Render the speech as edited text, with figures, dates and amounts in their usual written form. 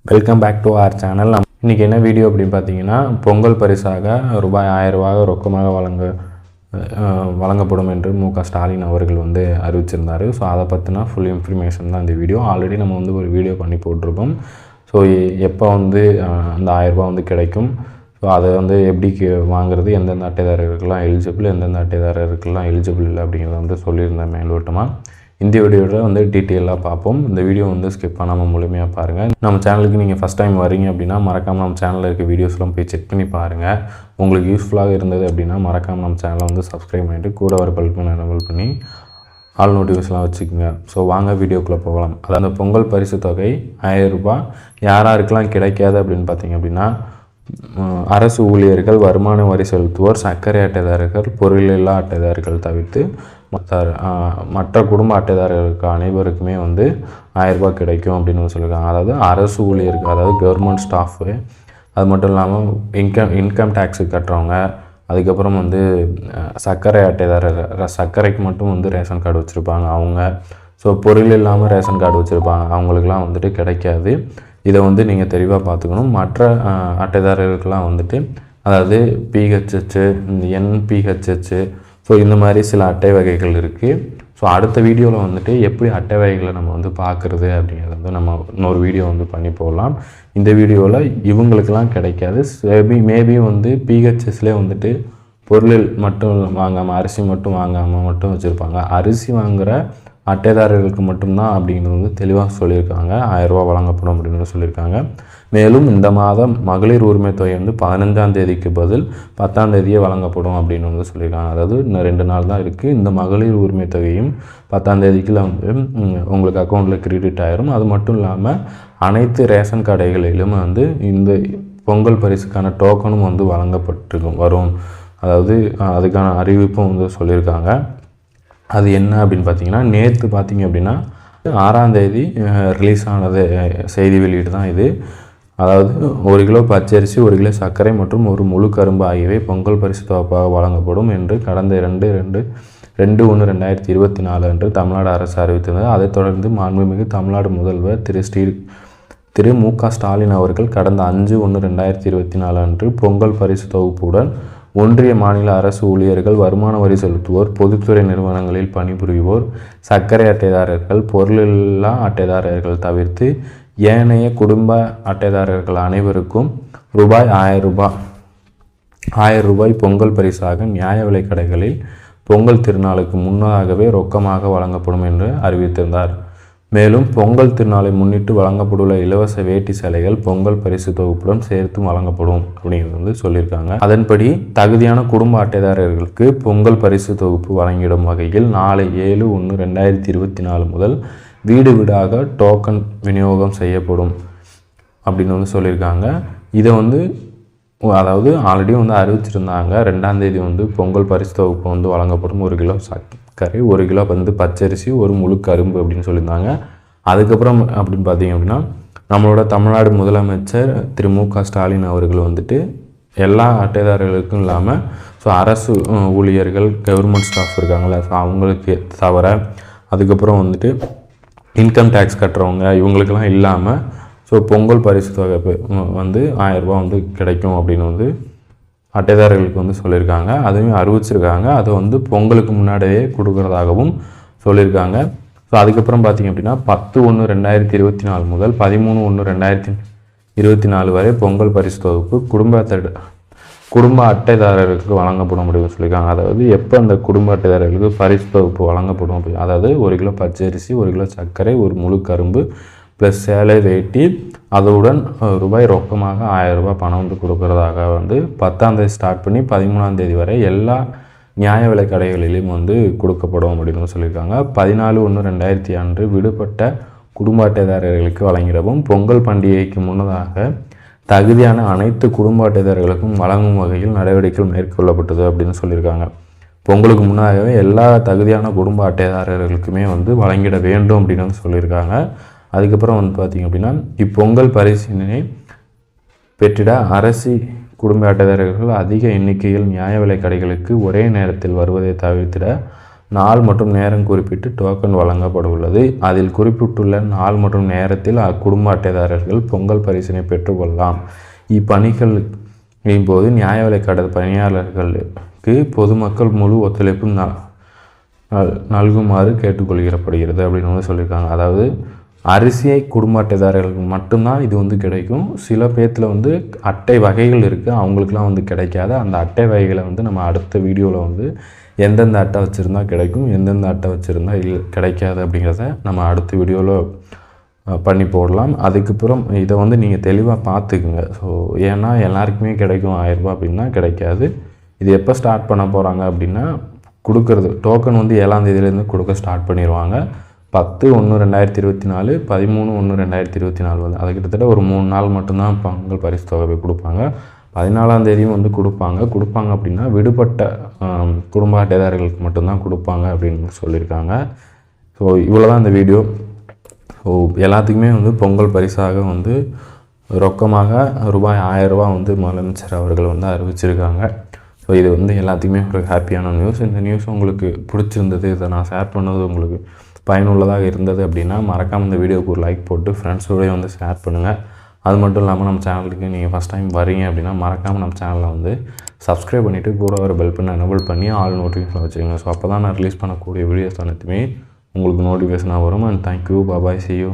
Welcome back to our channel. இன்றைக்கி என்ன video அப்படின்னு பார்த்தீங்கன்னா, பொங்கல் பரிசாக ரூபாய் 1000 ரொக்கமாக வழங்கப்படும் என்று மு.க. ஸ்டாலின் அவர்கள் அறிவிச்சிருந்தார். ஸோ அதை பற்றினா ஃபுல் இன்ஃபர்மேஷன் தான் இந்த வீடியோ. ஆல்ரெடி நம்ம ஒரு வீடியோ பண்ணி போட்டிருக்கோம். ஸோ எப்போ அந்த 1000 கிடைக்கும், ஸோ அதை எப்படி வாங்குறது, எந்தெந்த அட்டைதாரர்களுக்கெல்லாம் எலிஜிபிள், எந்தெந்த அட்டைதாரர்களுக்கெல்லாம் எலிஜிபிள் இல்லை அப்படிங்கிறத சொல்லியிருந்தேன் மேலோட்டமாக. இந்த வீடியோவில் டீட்டெயிலாக பார்ப்போம். இந்த வீடியோ ஸ்கிப் பண்ணாமல் முழுமையாக பாருங்கள். நம்ம சேனலுக்கு நீங்கள் ஃபஸ்ட் டைம் வரீங்க அப்படின்னா மறக்காமல் நம்ம சேனலில் இருக்க வீடியோஸ்லாம் போய் செக் பண்ணி பாருங்கள். உங்களுக்கு யூஸ்ஃபுல்லாக இருந்தது அப்படின்னா மறக்காமல் நம்ம சேனலை சப்ஸ்கிரைப் பண்ணிவிட்டு கூட ஒரு பல்பன் எனபிள் பண்ணி ஆல் நோட்டிஃபிகேஷன்லாம் வச்சுக்கோங்க. ஸோ வாங்க வீடியோக்குள்ளே போகலாம். அதாவது பொங்கல் பரிசு தொகை 1000 ரூபாய் யாருக்கெல்லாம் கிடைக்காது அப்படின்னு பார்த்தீங்க அப்படின்னா, அரசு ஊழியர்கள், வருமான வரி செலுத்துவோர், சர்க்கரை அட்டைதாரர்கள், பொருளில்லா அட்டைதாரர்கள் தவிர்த்து மற்ற குடும்ப அட்டைதாரர்களுக்கு அனைவருக்குமே 1000 ரூபாய் கிடைக்கும் அப்படின்னு சொல்லியிருக்காங்க. அதாவது அரசு ஊழியருக்கு, அதாவது கவர்மெண்ட் ஸ்டாஃபு, அது மட்டும் இல்லாமல் இன்கம் டேக்ஸு கட்டுறவங்க, அதுக்கப்புறம் சர்க்கரை அட்டைதாரர், சர்க்கரைக்கு மட்டும் ரேஷன் கார்டு வச்சுருப்பாங்க அவங்க. ஸோ பொருள் இல்லாமல் ரேஷன் கார்டு வச்சுருப்பாங்க, அவங்களுக்கெல்லாம் கிடைக்காது. இதை நீங்கள் தெளிவாக பார்த்துக்கணும். மற்ற அட்டைதாரர்களுக்கெல்லாம் அதாவது பிஹெச்ஹெச்சு, என்பிஹெச்ஹெச்சு, ஸோ இந்த மாதிரி சில அட்டை வகைகள் இருக்குது. ஸோ அடுத்த வீடியோவில் எப்படி அட்டை வகைகளை நம்ம பார்க்குறது அப்படிங்கிறது நம்ம இன்னொரு வீடியோ பண்ணி போடலாம். இந்த வீடியோவில் இவங்களுக்கெல்லாம் கிடைக்காது. மேபி பிஹெச்எஸ்லேயே பொருள் மட்டும் வாங்காமல், அரிசி மட்டும் வாங்காமல் மட்டும் வச்சுருப்பாங்க. அரிசி வாங்குகிற அட்டைதாரர்களுக்கு மட்டும்தான் அப்படிங்கிறது தெளிவாக சொல்லியிருக்காங்க. 1000 ரூபா வழங்கப்படும் அப்படின்னு சொல்லியிருக்காங்க. மேலும் இந்த மாதம் மகளிர் உரிமை தொகை 15ஆம் தேதிக்கு பதில் 10ஆம் தேதியே வழங்கப்படும் அப்படின்னு சொல்லியிருக்காங்க. அதாவது இன்னும் 2 நாள் தான் இருக்குது. இந்த மகளிர் உரிமை தொகையும் 10ஆம் தேதிக்குள்ள உங்களுக்கு அக்கௌண்ட்டில் கிரெடிட் ஆயிரும். அது மட்டும் இல்லாமல் அனைத்து ரேஷன் கடைகளிலும் இந்த பொங்கல் பரிசுக்கான டோக்கனும் வழங்கப்பட்டிருக்கும் வரும். அதாவது அதுக்கான அறிவிப்பும் சொல்லியிருக்காங்க. அது என்ன அப்படின்னு பார்த்தீங்கன்னா, நேற்று பார்த்தீங்க அப்படின்னா 6ஆம் தேதி ரிலீஸ் ஆனது செய்தி வெளியீடு தான் இது. அதாவது 1 கிலோ பச்சரிசி, 1 கிலோ சர்க்கரை மற்றும் ஒரு முழு கரும்பு ஆகியவை பொங்கல் பரிசு தொகுப்பாக வழங்கப்படும் என்று கடந்த 2/1/2024 அன்று தமிழ்நாடு அரசு அறிவித்தது. அதைத் தொடர்ந்து மாண்புமிகு தமிழ்நாடு முதல்வர் திரு மு.க. ஸ்டாலின் அவர்கள் கடந்த 5/1/2024 அன்று பொங்கல் பரிசு தொகுப்புடன் ஒன்றிய மாநில அரசு ஊழியர்கள், வருமான வரி செலுத்துவோர், பொதுத்துறை நிறுவனங்களில் பணிபுரிவோர், சர்க்கரை அட்டைதாரர்கள், பொருளில்லா அட்டைதாரர்கள் தவிர்த்து ஏனைய குடும்ப அட்டைதாரர்கள் அனைவருக்கும் ரூபாய் 1000 ரூபாய் பொங்கல் பரிசாக நியாய விலைக் கடைகளில் பொங்கல் திருநாளுக்கு முன்னதாகவே ரொக்கமாக வழங்கப்படும் என்று அறிவித்திருந்தார். மேலும் பொங்கல் திருநாளை முன்னிட்டு வழங்கப்பட்டுள்ள இலவச வேட்டி சேலைகள் பொங்கல் பரிசு தொகுப்புடன் சேர்த்து வழங்கப்படும் அப்படிங்கிறது சொல்லியிருக்காங்க. அதன்படி தகுதியான குடும்ப அட்டைதாரர்களுக்கு பொங்கல் பரிசு தொகுப்பு வழங்கிடும் வகையில் நாளை 7/1/2024 முதல் வீடு வீடாக டோக்கன் விநியோகம் செய்யப்படும் அப்படின்னு சொல்லியிருக்காங்க. இதை அதாவது ஆல்ரெடி அறிவிச்சிருந்தாங்க. 2ஆம் தேதி பொங்கல் பரிசு தொகுப்பு வழங்கப்படும். 1 கிலோ சர்க்கரை, 1 கிலோ பச்சரிசி, ஒரு முழு கரும்பு அப்படின்னு சொல்லியிருந்தாங்க. அதுக்கப்புறம் அப்படின்னு பார்த்தீங்க அப்படின்னா, நம்மளோட தமிழ்நாடு முதலமைச்சர் திரு மு.க. ஸ்டாலின் அவர்கள் எல்லா அட்டைதாரர்களுக்கும் இல்லாமல், ஸோ அரசு ஊழியர்கள், கவர்மெண்ட் ஸ்டாஃப் இருக்காங்களே, ஸோ அவங்களுக்கு தவிர, அதுக்கப்புறம் இன்கம் டேக்ஸ் கட்டுறவங்க, இவங்களுக்கெல்லாம் இல்லாமல் ஸோ பொங்கல் பரிசு தொகை 1000 ரூபா கிடைக்கும் அப்படின்னு அட்டைதாரர்களுக்கு சொல்லியிருக்காங்க. அதையும் அறிவிச்சிருக்காங்க. அதை பொங்கலுக்கு முன்னாடியே கொடுக்குறதாகவும் சொல்லியிருக்காங்க. ஸோ அதுக்கப்புறம் பார்த்திங்க அப்படின்னா 10/1/2024 முதல் 13/1/2024 வரை பொங்கல் பரிசு தொகுப்பு குடும்ப அட்டைதாரர்களுக்கு வழங்கப்படும் அப்படின்னு சொல்லியிருக்காங்க. அதாவது எப்போ அந்த குடும்ப அட்டைதாரர்களுக்கு பரிசு தொகுப்பு வழங்கப்படும் அப்படி, அதாவது 1 கிலோ பச்சரிசி, 1 கிலோ சர்க்கரை, ஒரு முழு கரும்பு ப்ளஸ் சேலை வேட்டி, அதுடன் ரூபாய் ரொக்கமாக 1000 ரூபாய் பணம் கொடுக்குறதாக 10ஆம் தேதி ஸ்டார்ட் பண்ணி 13ஆம் தேதி வரை எல்லா நியாய விலை கடைகளிலும் கொடுக்கப்படும் அப்படின்னு சொல்லியிருக்காங்க. 14/1/2000 அன்று விடுபட்ட குடும்ப அட்டைதாரர்களுக்கு வழங்கிடவும் பொங்கல் பண்டிகைக்கு முன்னதாக தகுதியான அனைத்து குடும்ப அட்டைதாரர்களுக்கும் வழங்கும் வகையில் நடவடிக்கைகள் மேற்கொள்ளப்பட்டது அப்படின்னு சொல்லியிருக்காங்க. பொங்கலுக்கு முன்னதாகவே எல்லா தகுதியான குடும்ப அட்டைதாரர்களுக்குமே வழங்கிட வேண்டும் அப்படின்னு சொல்லியிருக்காங்க. அதுக்கப்புறம் பார்த்திங்க அப்படின்னா, இப்பொங்கல் பரிசினை பெற்றிட அரசு குடும்ப அட்டைதாரர்கள் அதிக எண்ணிக்கையில் நியாய விலைக் கடைகளுக்கு ஒரே நேரத்தில் வருவதை தவிர்த்திட நாள் மற்றும் நேரம் குறிப்பிட்டு டோக்கன் வழங்கப்பட உள்ளது. அதில் குறிப்பிட்டுள்ள நாள் மற்றும் நேரத்தில் அக்குடும்ப அட்டைதாரர்கள் பொங்கல் பரிசினை பெற்றுக்கொள்ளலாம். இப்பணிகளின் போது நியாய விலைக் கடை பணியாளர்களுக்கு பொதுமக்கள் முழு ஒத்துழைப்பு நல்குமாறு கேட்டுக்கொள்ளப்படுகிறது அப்படின்னு வந்து சொல்லியிருக்காங்க. அதாவது அரிசியை குடும்ப அட்டைதாரர்களுக்கு மட்டும்தான் இது வந்து கிடைக்கும். சில பேர்த்தில் வந்து அட்டை வகைகள் இருக்குது, அவங்களுக்குலாம் வந்து கிடைக்காது. அந்த அட்டை வகைகளை வந்து நம்ம அடுத்த வீடியோவில் வந்து எந்தெந்த அட்டை வச்சுருந்தா கிடைக்கும், எந்தெந்த அட்டை வச்சுருந்தா கிடைக்காது அப்படிங்கிறத நம்ம அடுத்த வீடியோவில் பண்ணி போடலாம். அதுக்கப்புறம் இதை வந்து நீங்கள் தெளிவாக பார்த்துக்குங்க. ஸோ ஏன்னா எல்லாருக்குமே கிடைக்கும் 1000 ரூபா அப்படின்னா கிடைக்காது. இது எப்போ ஸ்டார்ட் பண்ண போகிறாங்க அப்படின்னா கொடுக்குறது டோக்கன் வந்து 7ஆம் தேதியிலேருந்து கொடுக்க ஸ்டார்ட் பண்ணிடுவாங்க. 10/1/2024 13/1/2024 வந்து அது கிட்டத்தட்ட ஒரு 3 நாள் மட்டும்தான் பொங்கல் பரிசு தொகை கொடுப்பாங்க. 14ஆம் தேதியும் வந்து கொடுப்பாங்க அப்படின்னா விடுபட்ட குடும்ப அட்டைதாரர்களுக்கு மட்டும்தான் கொடுப்பாங்க அப்படின்னு சொல்லியிருக்காங்க. ஸோ இவ்வளோ தான் இந்த வீடியோ. ஸோ எல்லாத்துக்குமே வந்து பொங்கல் பரிசாக வந்து ரொக்கமாக ரூபாய் 1000 ரூபா வந்து முதலமைச்சர் அவர்கள் வந்து அறிவிச்சிருக்காங்க. ஸோ இது வந்து எல்லாத்துக்குமே ஒரு ஹாப்பியான நியூஸ். இந்த நியூஸ் உங்களுக்கு பிடிச்சிருந்தது, இதை நான் ஷேர் பண்ணது உங்களுக்கு பயனுள்ளதாக இருந்தது அப்படின்னா மறக்காமல் இந்த வீடியோவுக்கு ஒரு லைக் போட்டு ஃப்ரெண்ட்ஸோடய வந்து ஷேர் பண்ணுங்கள். அது மட்டும் இல்லாமல் நம்ம சேனலுக்கு நீங்கள் ஃபஸ்ட் டைம் வரீங்க அப்படின்னா மறக்காமல் நம்ம சேனலை வந்து சப்ஸ்கிரைப் பண்ணிவிட்டு கூட ஒரு பெல் பண்ண எனேபிள் பண்ணி ஆல் நோட்டிஃபிகேஷன் வச்சுக்கோங்க. ஸோ அப்போ தான் நான் ரிலீஸ் பண்ணக்கூடிய வீடியோஸ் அனைத்துமே உங்களுக்கு நோட்டிஃபிகேஷனாக வரும். And thank you, bye, see you.